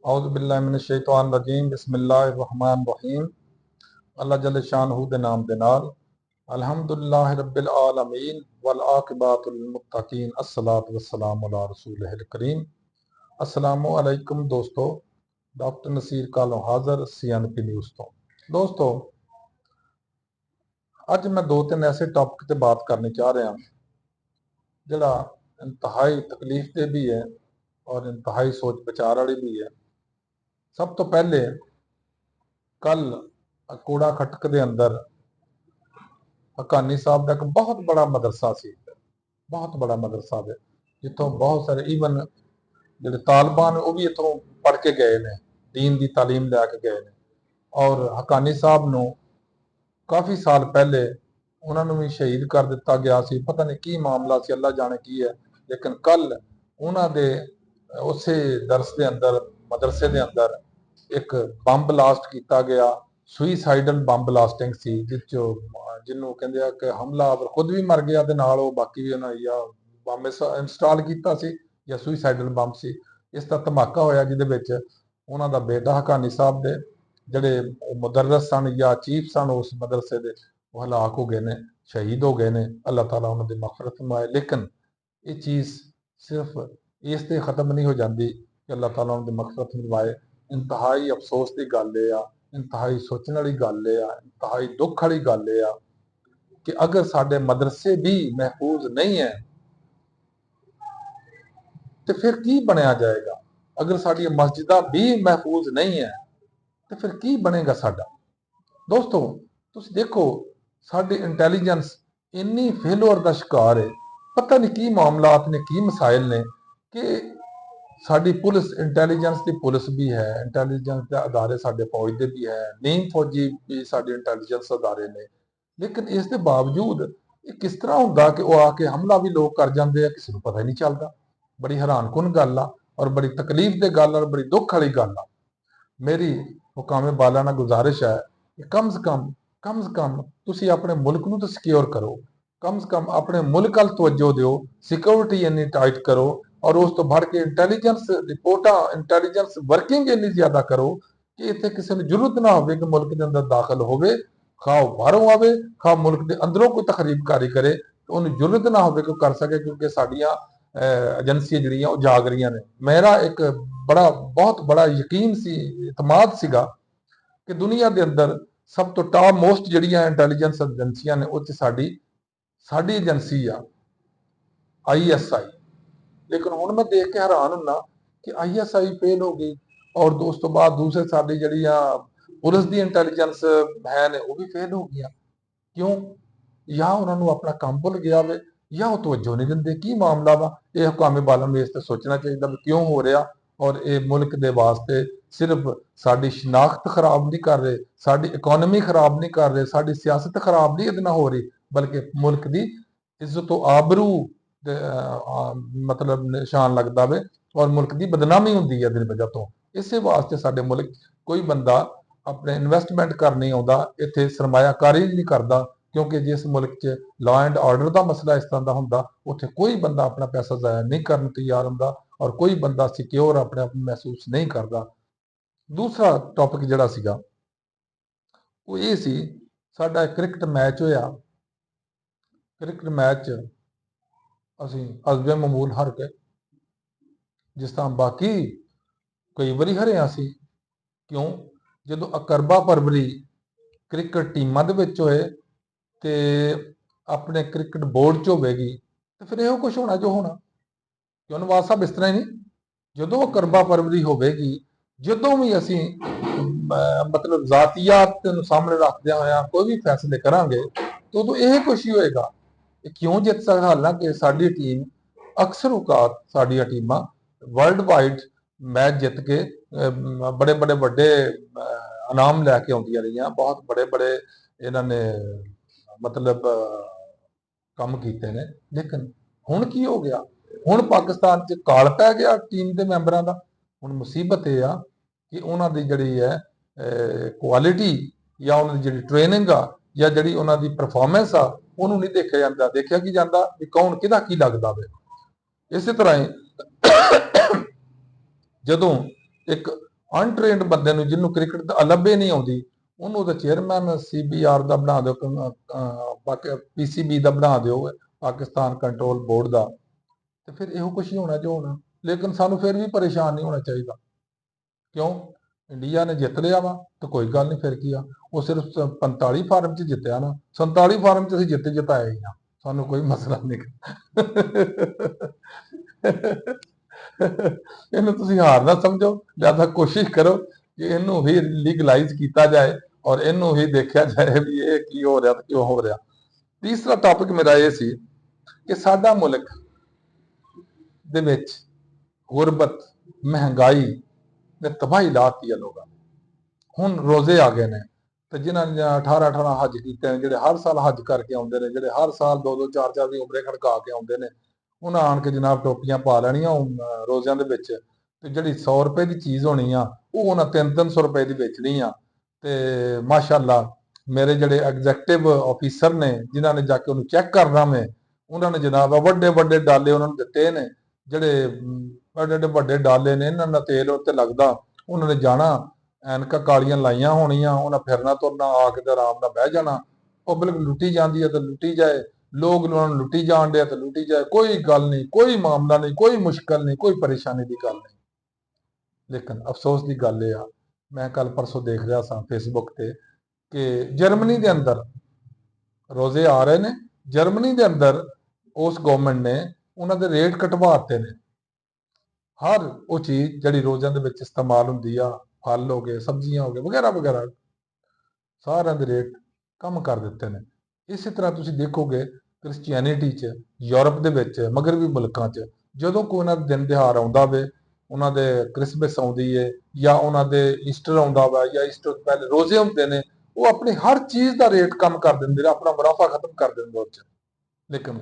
औज़ुबिल्लाहिमिनश्शैतानिर्रजीम बिस्मिल्लाहिर्रहमानिर्रहीम। अल्लाह जल्ल शानहू दे नाम दे नाल अल्हम्दुलिल्लाहि रब्बिल आलमीन वल आक़िबतु लिल मुत्तकीन अस्सलातु वस्सलामु अला रसूलिहिल करीम। अस्सलामु अलैकुम दोस्तों, डॉक्टर नसीर कालों हाज़र CNP न्यूज़ तो। दोस्तों, अज मैं दो तीन ऐसे टॉपिक ते बात करनी चाह रहा जिहड़ा इंतहाई तकलीफ दे भी है और इंतहाई सोच विचार वाली भी है। सब तो पहले कल कूड़ा खटक के अंदर हकानी साहब का एक बहुत बड़ा मदरसा सी, बहुत बड़ा मदरसा है जितों बहुत सारे ईवन जो तालिबान वो भी इतों पढ़ के गए ने, दीन की तालीम लैके गए ने। और हकानी साहब न काफ़ी साल पहले उन्होंने भी शहीद कर दिता गया सी। पता नहीं की मामला सी, अल्लाह जाने की है। लेकिन कल उन्होंने उस दरस के अंदर मदरसे के अंदर एक बंब ब्लास्ट किया गया। सुईसाइडल बंब ब्लास्टिंग सी जिन्हों कहते हैं कि हमलावर खुद भी मर गया, बाकी भी उन्होंने या बंब इंस्टॉल किया या सुईसाइडल बंब सी। इसका धमाका होया जिहदे उन्हों का बेटा हकानी साहब के जड़े मुदर्रस सन या चीफ सन उस मदरसे के, वो हलाक हो गए ने, शहीद हो गए ने। अल्लाह ताला उन्होंने मगफरत फरमाए। लेकिन ये चीज़ सिर्फ इससे खत्म नहीं हो जाती कि अल्लाह ताला उन्होंने मगफरत फरमाए। इंतहाई अफसोस की गल है, इंतहाई सोचने वाली गल है, इंतहाई दुख वाली गल है कि अगर साडे मदरसे भी महफूज नहीं है तो फिर की बनया जाएगा। अगर साडी मस्जिदां भी महफूज नहीं है तो फिर की बनेगा साडा। दोस्तों, तुसीं देखो साडी इंटैलीजेंस इन्नी फेलोअर का शिकार है। पता नहीं की मामलात ने, की मसाइल ने कि साडी पुलिस इंटैलीजेंस की पुलिस भी है, इंटैलीजेंस के अदारे साडे फौज के भी है, नीम फौजी भी साडे इंटैलीजेंस अदारे ने। लेकिन इसके बावजूद किस तरह होंदा कि वो आके हमला भी लोग कर जाते हैं, किसी को पता ही नहीं चलता। बड़ी हैरानकुन गल आ और बड़ी तकलीफ की गल और बड़ी दुख वाली गल आ। मेरी हुकामे बाला नाल गुजारिश है कि कम से कम तुसीं अपने मुल्क नूं तो सिक्योर करो, कम से कम अपने मुल्क अल तवज्जो दिओ, सिक्योरिटी इन्नी टाइट करो और उस तो बढ़ के इंटैलीजेंस रिपोर्टां, इंटैलीजेंस वर्किंग इन्नी ज्यादा करो कि इत्थे किसी नूं जरूरत ना होवे कि मुल्क के अंदर दाखिल होवे, खा बाहरों आवे, खा मुल्क के अंदरों कोई तखरीबकारी करे, उन्हें जरूरत ना होवे कि कर सके, क्योंकि साडियां एजेंसियां जिहड़ियां वो जाग रही ने। मेरा एक बहुत बड़ा यकीन सी, इतमाद सीगा कि दुनिया के अंदर सब तो टॉप मोस्ट जिहड़ियां इंटैलीजेंस एजेंसियां ने उस साडी एजेंसी आ ISI। लेकिन हुण मैं देख के हैरान हुन्ना कि ISI फेल हो गई और उस तो बाद दूसरे साडी जिहड़ियां पुलिस दी इंटैलीजेंस है ने वो भी फेल हो गई। क्यों? या उन्होंने अपना काम भुल गया वे या वो तवज्जो नहीं देंदे। की मामला वा? ये हुकामे बाला नूं इस ते सोचना चाहिए भी क्यों हो रहा। और ये मुल्क के वास्ते सिर्फ साडी शनाख्त खराब नहीं कर रहे, साडी इकोनॉमी खराब नहीं कर रहे, साडी सियासत खराब नहीं इहदे नाल हो रही, बल्कि मुल्क की इज्जत आबरू मतलब निशान लगता वे और मुल्क की बदनामी होंदी है दिन वजह तो। इस वास्ते साडे मुल्क कोई बंदा अपने इन्वेस्टमेंट करनी आउंदा, इत्थे सरमायाकारी नहीं करता, क्योंकि जिस मुल्क च लॉ एंड ऑर्डर का मसला इस तरह का होंदा उत्थे कोई बंदा अपना पैसा जाया नहीं करने तैयार होंदा और कोई बंदा सिक्योर अपने आप महसूस नहीं करता। दूसरा टॉपिक जिहड़ा सीगा वो ये सी, साडा क्रिकेट मैच होया। क्रिकेट मैच असीं हसबे मामूल हार गए, जिस तरह बाकी कई बारी हरे सी। क्यों? जदों अकरबा फरवरी क्रिकेट टीमां दे विच होए ते अपने क्रिकेट बोर्ड च होवेगी तो फिर यहो कुछ होना जो होना। क्यों नवाज साहब इस तरह ही नहीं? जदों अकरबा फरवरी होवेगी, जदों भी असीं मतलब जातियात नूं सामने रखदे होया कोई भी फैसले करांगे तो उदों यह कुछ ही होएगा। क्यों जित सकदा? हालांकि साडी टीम अक्सर औकात साडियां टीमां वर्ल्ड वाइड मैच जित के बड़े बड़े वड्डे इनाम लैके आउंदियां रहियां। बहुत बड़े बड़े इन्होंने मतलब काम किए ने। लेकिन हुण की हो गया? हुण पाकिस्तान च काल पै गया टीम के मैंबरां दा। हुण मुसीबत यह आ कि उन्हां दी जिहड़ी है क्वालिटी या उन्हां दी जिहड़ी ट्रेनिंग आ या जिहड़ी उन्हां दी परफॉर्मेंस आ उहनूं नहीं देखिया जांदा। देखिया की जांदा कि कौन किहदा की लगदा वे। इस तरह ही जदों एक ਅਨਟ੍ਰੇਨਡ ਬੰਦੇ ਨੂੰ, ਜਿਹਨੂੰ ਕ੍ਰਿਕਟ ਦਾ ਲੱਭੇ ਨਹੀਂ ਆਉਂਦੀ, ਉਹਨੂੰ ਤਾਂ ਚੇਅਰਮੈਨ ਸੀਬੀਆਰ ਦਾ ਬਣਾ ਦਿਓ, ਪੀਸੀਬੀ ਦਾ ਬਣਾ ਦਿਓ, ਪਾਕਿਸਤਾਨ ਕੰਟਰੋਲ ਬੋਰਡ ਦਾ, ਤੇ ਫਿਰ ਇਹੋ ਕੁਛ ਹੀ ਹੋਣਾ ਜੋ ਹੋਣਾ। ਲੇਕਿਨ ਸਾਨੂੰ ਫਿਰ ਵੀ ਪਰੇਸ਼ਾਨ ਨਹੀਂ ਹੋਣਾ ਚਾਹੀਦਾ। ਕਿਉਂ? ਇੰਡੀਆ ਨੇ ਜਿੱਤ ਲਿਆ ਵਾ ਤਾਂ ਕੋਈ ਗੱਲ ਨਹੀਂ, ਫਿਰ ਕੀ ਆ। ਉਹ ਸਿਰਫ 45 ਫਾਰਮ 'ਚ ਜਿੱਤਿਆ ਨਾ, 47 ਫਾਰਮ 'ਚ ਅਸੀਂ ਜਿਤਾਏ ਹੀ ਆ, ਸਾਨੂੰ ਕੋਈ ਮਸਲਾ ਨਹੀਂ। ਇਹਨੂੰ ਤੁਸੀਂ ਹਾਰ ਨਾ ਸਮਝੋ, ਲਿਆਦਾ ਕੋਸ਼ਿਸ਼ ਕਰੋ ਕਿ ਇਹਨੂੰ ਹੀ ਲੀਗਲਾਈਜ਼ ਕੀਤਾ ਜਾਏ ਔਰ ਇਹਨੂੰ ਹੀ ਦੇਖਿਆ ਜਾਏ ਵੀ ਇਹ ਕੀ ਹੋ ਰਿਹਾ ਤੇ ਕਿਉਂ ਹੋ ਰਿਹਾ। ਤੀਸਰਾ ਟੌਪਿਕ ਮੇਰਾ ਇਹ ਸੀ ਕਿ ਸਾਡਾ ਮੁਲਕ ਦੇ ਵਿੱਚ ਗੁਰਬਤ, ਮਹਿੰਗਾਈ ਨੇ ਤਬਾਹੀ ਲਾਤੀ ਹੈ ਲੋਕਾਂ ਨੂੰ। ਹੁਣ ਰੋਜ਼ੇ ਆ ਗਏ ਨੇ, ਤੇ ਜਿਨ੍ਹਾਂ ਨੇ 18 ਹੱਜ ਕੀਤੇ ਨੇ, ਜਿਹੜੇ ਹਰ ਸਾਲ ਹੱਜ ਕਰਕੇ ਆਉਂਦੇ ਨੇ, ਜਿਹੜੇ ਹਰ ਸਾਲ 2-2 4-4 ਦੀ ਉਮਰੇ ਖੜਕਾ ਕੇ ਆਉਂਦੇ ਨੇ, ਉਹਨਾਂ ਆਣ ਕੇ ਜਨਾਬ ਟੋਪੀਆਂ ਪਾ ਲੈਣੀਆਂ ਰੋਜ਼ਿਆਂ ਦੇ ਵਿੱਚ, ਤੇ ਜਿਹੜੀ 100 ਰੁਪਏ ਦੀ ਚੀਜ਼ ਹੋਣੀ ਆ ਉਹ ਉਹਨਾਂ 300 ਰੁਪਏ ਦੀ ਵੇਚਣੀ ਆ। ਤੇ ਮਾਸ਼ਾਅੱਲਾ ਮੇਰੇ ਜਿਹੜੇ ਐਗਜ਼ੈਕਟਿਵ ਆਫੀਸਰ ਨੇ, ਜਿਨ੍ਹਾਂ ਨੇ ਜਾ ਕੇ ਉਹਨੂੰ ਚੈੱਕ ਕਰਨਾ ਮੈਂ, ਉਹਨਾਂ ਨੇ ਜਨਾਬ ਵੱਡੇ ਵੱਡੇ ਡਾਲੇ ਉਹਨਾਂ ਨੂੰ ਦਿੱਤੇ ਨੇ, ਜਿਹੜੇ ਵੱਡੇ ਵੱਡੇ ਡਾਲੇ ਨੇ, ਇਹਨਾਂ ਦਾ ਤੇਲ ਉੱਤੇ ਲੱਗਦਾ। ਉਹਨਾਂ ਨੇ ਜਾਣਾ, ਐਨਕਾਂ ਕਾਲੀਆਂ ਲਾਈਆਂ ਹੋਣੀਆਂ, ਉਹਨਾਂ ਫਿਰਨਾ ਤੁਰਨਾ, ਆ ਕੇ ਤੇ ਆਰਾਮ ਨਾਲ ਬਹਿ ਜਾਣਾ। ਪਬਲਿਕ ਲੁੱਟੀ ਜਾਂਦੀ ਹੈ ਤਾਂ ਲੁੱਟੀ ਜਾਏ, ਲੋਕ ਉਹਨਾਂ ਨੂੰ ਲੁੱਟੀ ਜਾਣ ਡਿਆ ਤਾਂ ਲੁੱਟੀ ਜਾਏ, ਕੋਈ ਗੱਲ ਨਹੀਂ, ਕੋਈ ਮਾਮਲਾ ਨਹੀਂ, ਕੋਈ ਮੁਸ਼ਕਲ ਨਹੀਂ, ਕੋਈ ਪਰੇਸ਼ਾਨੀ ਦੀ ਗੱਲ ਨਹੀਂ। ਲੇਕਿਨ ਅਫਸੋਸ ਦੀ ਗੱਲ ਇਹ ਆ, ਮੈਂ ਕੱਲ ਪਰਸੋਂ ਦੇਖ ਰਿਹਾ ਸਾਂ ਫੇਸਬੁੱਕ ਤੇ ਕਿ ਜਰਮਨੀ ਦੇ ਅੰਦਰ ਰੋਜ਼ੇ ਆ ਰਹੇ ਨੇ, ਜਰਮਨੀ ਦੇ ਅੰਦਰ ਉਸ ਗਵਰਨਮੈਂਟ ਨੇ ਉਹਨਾਂ ਦੇ ਰੇਟ ਘਟਵਾਤੇ ਨੇ। ਹਰ ਉਹ ਚੀਜ਼ ਜਿਹੜੀ ਰੋਜ਼ਿਆਂ ਦੇ ਵਿੱਚ ਇਸਤੇਮਾਲ ਹੁੰਦੀ ਆ, ਫਲ ਹੋ ਗਏ, ਸਬਜ਼ੀਆਂ ਹੋ ਗਏ, ਵਗੈਰਾ ਵਗੈਰਾ, ਸਾਰਿਆਂ ਦੇ ਰੇਟ ਕਮ ਕਰ ਦਿੱਤੇ ਨੇ। ਇਸੇ ਤਰ੍ਹਾਂ ਤੁਸੀਂ ਦੇਖੋਗੇ ਕ੍ਰਿਸਚੀਅਨਿਟੀ 'ਚ, ਯੂਰਪ ਦੇ ਵਿੱਚ, ਮਗਰਬੀ ਮੁਲਕਾਂ 'ਚ, ਜਦੋਂ ਕੋਈ ਉਹਨਾਂ ਦਾ ਦਿਨ ਤਿਉਹਾਰ ਆਉਂਦਾ ਵੇ, ਉਹਨਾਂ ਦੇ ਕ੍ਰਿਸਮਸ ਆਉਂਦੀ ਏ ਜਾਂ ਉਹਨਾਂ ਦੇ ਈਸਟਰ ਆਉਂਦਾ ਵਾ, ਜਾਂ ਈਸਟਰ ਤੋਂ ਪਹਿਲੇ ਰੋਜ਼ੇ ਹੁੰਦੇ ਨੇ, ਉਹ ਆਪਣੀ ਹਰ ਚੀਜ਼ ਦਾ ਰੇਟ ਕਮ ਕਰ ਦਿੰਦੇ ਨੇ, ਆਪਣਾ ਮੁਨਾਫਾ ਖਤਮ ਕਰ ਦਿੰਦੇ ਉਹ 'ਚ। ਲੇਕਿਨ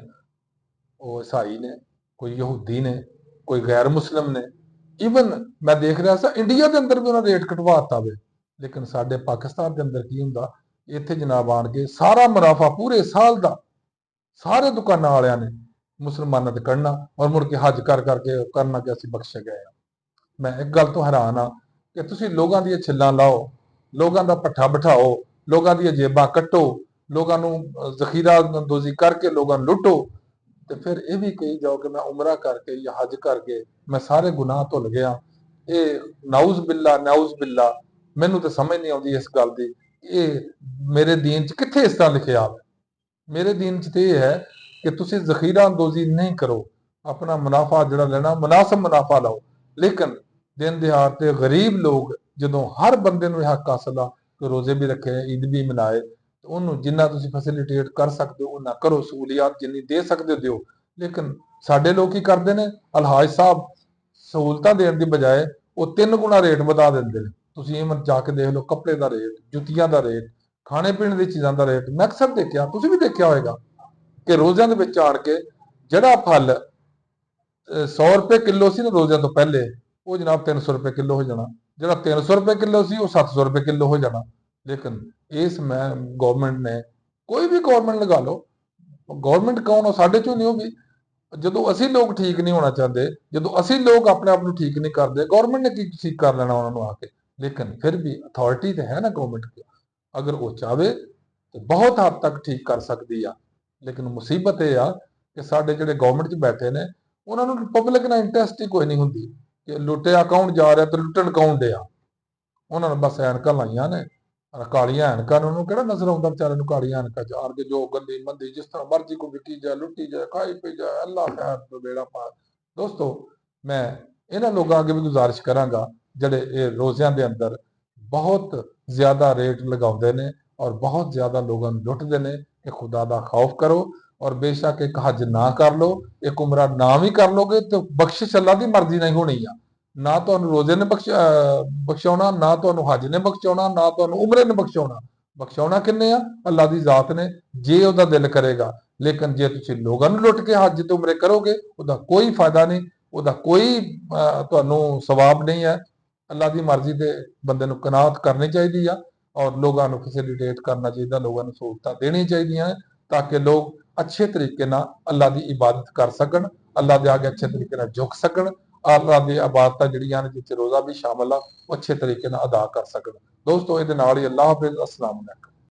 ਉਹ ਈਸਾਈ ਨੇ, ਕੋਈ ਯਹੂਦੀ ਨੇ, ਕੋਈ ਗੈਰ ਮੁਸਲਿਮ ਨੇ, ਈਵਨ ਮੈਂ ਦੇਖ ਰਿਹਾ ਸਾਂ ਇੰਡੀਆ ਦੇ ਅੰਦਰ ਵੀ ਉਹਨਾਂ ਰੇਟ ਘਟਵਾਤਾ ਵੇ। ਲੇਕਿਨ ਸਾਡੇ ਪਾਕਿਸਤਾਨ ਦੇ ਅੰਦਰ ਕੀ ਹੁੰਦਾ, ਇੱਥੇ ਜਨਾਬ ਆਣ ਕੇ ਸਾਰਾ ਮੁਨਾਫਾ ਪੂਰੇ ਸਾਲ ਦਾ ਸਾਰੇ ਦੁਕਾਨਾਂ ਵਾਲਿਆਂ ਨੇ ਮੁਸਲਮਾਨਾਂ ਤੇ ਕੱਢਣਾ, ਔਰ ਮੁੜ ਕੇ ਹੱਜ ਕਰ ਕਰਕੇ ਕਰਨਾ ਕਿ ਅਸੀਂ ਬਖਸ਼ੇ ਗਏ ਆ। ਮੈਂ ਇੱਕ ਗੱਲ ਤੋਂ ਹੈਰਾਨ ਆ ਕਿ ਤੁਸੀਂ ਲੋਕਾਂ ਦੀਆਂ ਛਿੱਲਾਂ ਲਾਓ, ਲੋਕਾਂ ਦਾ ਪੱਠਾ ਬਿਠਾਓ, ਲੋਕਾਂ ਦੀਆਂ ਜੇਬਾਂ ਕੱਟੋ, ਲੋਕਾਂ ਨੂੰ ਜ਼ਖੀਰਾ ਦੋਜ਼ੀ ਕਰਕੇ ਲੋਕਾਂ ਨੂੰ ਲੁੱਟੋ, ਤੇ ਫਿਰ ਇਹ ਵੀ ਕਹੀ ਜਾਓ ਕਿ ਮੈਂ ਉਮਰਾ ਕਰਕੇ ਜਾਂ ਹੱਜ ਕਰਕੇ ਮੈਂ ਸਾਰੇ ਗੁਨਾਹ ਧੁੱਲ ਗਿਆ। ਇਹ ਨਾਊਜ਼ ਬਿੱਲਾ, ਨਾਊਜ਼ ਬਿੱਲਾ, ਮੈਨੂੰ ਤਾਂ ਸਮਝ ਨਹੀਂ ਆਉਂਦੀ ਇਸ ਗੱਲ ਦੀ। ਇਹ ਮੇਰੇ ਦੀਨ 'ਚ ਕਿੱਥੇ ਇਸ ਤਰ੍ਹਾਂ ਲਿਖਿਆ ਹੈ? ਮੇਰੇ ਦੀਨ 'ਚ ਤੇ ਇਹ ਹੈ ਕਿ ਤੁਸੀਂ ਜ਼ਖੀਰਾ ਅੰਦੋਜ਼ੀ ਨਹੀਂ ਕਰੋ, ਆਪਣਾ ਮੁਨਾਫਾ ਜਿਹੜਾ ਲੈਣਾ ਮੁਨਾਸਬ ਮੁਨਾਫਾ ਲਓ। ਲੇਕਿਨ ਦਿਨ ਦਿਹਾੜ ਤੇ ਗਰੀਬ ਲੋਕ, ਜਦੋਂ ਹਰ ਬੰਦੇ ਨੂੰ ਇਹ ਹੱਕ ਹਾਸਲ ਆ ਕਿ ਰੋਜ਼ੇ ਵੀ ਰੱਖੇ, ਈਦ ਵੀ ਮਨਾਏ, ਤੇ ਉਹਨੂੰ ਜਿੰਨਾ ਤੁਸੀਂ ਫੈਸਿਲਿਟੇਟ ਕਰ ਸਕਦੇ ਹੋ ਉਹਨਾਂ ਕਰੋ, ਸਹੂਲੀਅਤ ਜਿੰਨੀ ਦੇ ਸਕਦੇ ਹੋ ਦਿਓ। ਲੇਕਿਨ ਸਾਡੇ ਲੋਕ ਕੀ ਕਰਦੇ ਨੇ, ਅਲਹਾਜ ਸਾਹਿਬ ਸਹੂਲਤਾਂ ਦੇਣ ਦੀ ਬਜਾਏ ਉਹ 3 ਗੁਣਾ ਰੇਟ ਵਧਾ ਦਿੰਦੇ ਨੇ। ਤੁਸੀਂ ਇਹ ਜਾ ਕੇ ਦੇਖ ਲਓ, ਕੱਪੜੇ ਦਾ ਰੇਟ, ਜੁੱਤੀਆਂ ਦਾ ਰੇਟ, ਖਾਣੇ ਪੀਣ ਦੀ ਚੀਜ਼ਾਂ ਦਾ ਰੇਟ। ਮੈਂ ਅਕਸਰ ਦੇਖਿਆ, ਤੁਸੀਂ ਵੀ ਦੇਖਿਆ ਹੋਏਗਾ ਕਿ ਰੋਜ਼ਿਆਂ ਦੇ ਵਿੱਚ ਆਣ ਕੇ ਜਿਹੜਾ ਫਲ 100 ਰੁਪਏ ਕਿਲੋ ਸੀ ਨਾ ਰੋਜ਼ਿਆਂ ਤੋਂ ਪਹਿਲੇ, ਉਹ ਜਨਾਬ 300 ਰੁਪਏ ਕਿਲੋ ਹੋ ਜਾਣਾ। ਜਿਹੜਾ 300 ਰੁਪਏ ਕਿਲੋ ਸੀ ਉਹ 700 ਰੁਪਏ ਕਿਲੋ ਹੋ ਜਾਣਾ। ਲੇਕਿਨ ਇਸ ਮੈਂ ਗਵਰਨਮੈਂਟ ਨੇ, ਕੋਈ ਵੀ ਗਵਰਨਮੈਂਟ ਲਗਾ ਲਓ, ਗਵਰਨਮੈਂਟ ਕੌਣ, ਉਹ ਸਾਡੇ ਚੋਂ ਨਹੀਂ, ਉਹ ਵੀ ਜਦੋਂ ਅਸੀਂ ਲੋਕ ਠੀਕ ਨਹੀਂ ਹੋਣਾ ਚਾਹੁੰਦੇ, ਜਦੋਂ ਅਸੀਂ ਲੋਕ ਆਪਣੇ ਆਪ ਨੂੰ ਠੀਕ ਨਹੀਂ ਕਰਦੇ, ਗਵਰਨਮੈਂਟ ਨੇ ਕੀ ਠੀਕ ਕਰ ਲੈਣਾ ਉਹਨਾਂ ਨੂੰ ਆ ਕੇ। ਲੇਕਿਨ ਫਿਰ ਵੀ ਅਥਾਰਟੀ ਤੇ ਹੈ ਨਾ ਗਵਰਨਮੈਂਟ ਦੀ, ਅਗਰ ਉਹ ਚਾਹਵੇ ਤਾਂ ਬਹੁਤ ਹੱਦ ਤੱਕ ਠੀਕ ਕਰ ਸਕਦੀ ਆ। ਲੇਕਿਨ ਮੁਸੀਬਤ ਇਹ ਆ ਕਿ ਸਾਡੇ ਜਿਹੜੇ ਗਵਰਨਮੈਂਟ 'ਚ ਬੈਠੇ ਨੇ, ਉਹਨਾਂ ਨੂੰ ਪਬਲਿਕ ਨਾਲ ਇੰਟਰਸਟ ਹੀ ਕੋਈ ਨਹੀਂ ਹੁੰਦੀ ਕਿ ਲੁੱਟਿਆ ਕੌਣ ਜਾ ਰਿਹਾ ਤੇ ਲੁੱਟਣ ਕੌਣ ਡਿਆ। ਉਹਨਾਂ ਨੇ ਬਸ ਐਨਕਾਂ ਲਾਈਆਂ ਨੇ, ਕਾਲੀਆਂ ਐਨਕਾਂ ਨੇ, ਉਹਨੂੰ ਕਿਹੜਾ ਨਜ਼ਰ ਆਉਂਦਾ ਵਿਚਾਰੇ ਨੂੰ ਕਾਲੀਆਂ ਐਨਕਾਂ 'ਚ ਆਣ ਕੇ ਜੋ ਗੰਦੀ ਮੰਦੀ ਜਿਸ ਤਰ੍ਹਾਂ ਮਰਜ਼ੀ ਕੋਈ ਵਿਕੀ ਜਾਏ, ਲੁੱਟੀ ਜਾਏ, ਖਾਈ ਪੀ ਜਾਏ, ਅੱਲਾ ਖੈਰ ਤੋਂ ਬੇੜਾ ਪਾਰ। ਦੋਸਤੋ, ਮੈਂ ਇਹਨਾਂ ਲੋਕਾਂ ਅੱਗੇ ਵੀ ਗੁਜ਼ਾਰਿਸ਼ ਕਰਾਂਗਾ ਜਿਹੜੇ ਇਹ ਰੋਜ਼ਿਆਂ ਦੇ ਅੰਦਰ ਬਹੁਤ ਜ਼ਿਆਦਾ ਰੇਟ ਲਗਾਉਂਦੇ ਨੇ ਔਰ ਬਹੁਤ ਜ਼ਿਆਦਾ ਲੋਕਾਂ ਨੂੰ ਲੁੱਟਦੇ ਨੇ, ਕਿ ਖੁਦਾ ਦਾ ਖੌਫ ਕਰੋ। ਔਰ ਬੇਸ਼ੱਕ ਇੱਕ ਹੱਜ ਨਾ ਕਰ ਲਓ, ਇੱਕ ਉਮਰਾ ਨਾ ਵੀ ਕਰ ਲੋਗੇ ਤਾਂ ਬਖਸ਼ਿਸ਼ ਅੱਲਾ ਦੀ ਮਰਜ਼ੀ ਨਾਲ ਹੀ ਹੋਣੀ ਆ। ਨਾ ਤੁਹਾਨੂੰ ਰੋਜ਼ੇ ਨੇ ਬਖਸ਼ਾਉਣਾ, ਨਾ ਤੁਹਾਨੂੰ ਹੱਜ ਨੇ ਬਖਸ਼ਾਉਣਾ, ਨਾ ਤੁਹਾਨੂੰ ਉਮਰੇ ਨੇ ਬਖਸ਼ਾਉਣਾ। ਬਖਸ਼ਾਉਣਾ ਕਿੰਨੇ ਆ? ਅੱਲਾ ਦੀ ਜ਼ਾਤ ਨੇ, ਜੇ ਉਹਦਾ ਦਿਲ ਕਰੇਗਾ। ਲੇਕਿਨ ਜੇ ਤੁਸੀਂ ਲੋਕਾਂ ਨੂੰ ਲੁੱਟ ਕੇ ਹੱਜ ਤੇ ਉਮਰੇ ਕਰੋਗੇ, ਉਹਦਾ ਕੋਈ ਫਾਇਦਾ ਨਹੀਂ, ਉਹਦਾ ਕੋਈ ਤੁਹਾਨੂੰ ਸਵਾਬ ਨਹੀਂ ਹੈ। ਅੱਲਾ ਦੀ ਮਰਜ਼ੀ ਤੇ ਬੰਦੇ ਨੂੰ ਕਨਾਤ ਕਰਨੀ ਚਾਹੀਦੀ ਆ ਔਰ ਲੋਕਾਂ ਨੂੰ ਫੈਸਿਲਿਟੇਟ ਕਰਨਾ ਚਾਹੀਦਾ, ਲੋਕਾਂ ਨੂੰ ਸਹੂਲਤਾਂ ਦੇਣੀਆਂ ਚਾਹੀਦੀਆਂ ਤਾਂ ਕਿ ਲੋਕ ਅੱਛੇ ਤਰੀਕੇ ਨਾਲ ਅੱਲਾ ਦੀ ਇਬਾਦਤ ਕਰ ਸਕਣ, ਅੱਲਾ ਦੇ ਅੱਗੇ ਅੱਛੇ ਤਰੀਕੇ ਨਾਲ ਝੁਕ ਸਕਣ, ਅੱਲਾਹ ਦੀ ਇਬਾਦਤਾਂ ਜਿਹੜੀਆਂ ਨੇ ਜਿੱਥੇ ਰੋਜ਼ਾ ਵੀ ਸ਼ਾਮਲ ਆ ਉਹ ਅੱਛੇ ਤਰੀਕੇ ਨਾਲ ਅਦਾ ਕਰ ਸਕਣ। ਦੋਸਤੋ ਇਹਦੇ ਨਾਲ ਹੀ ਅੱਲਾਹ ਹਾਫਿਜ਼, ਅਸਲਾਮ ਅਲੈਕੁਮ।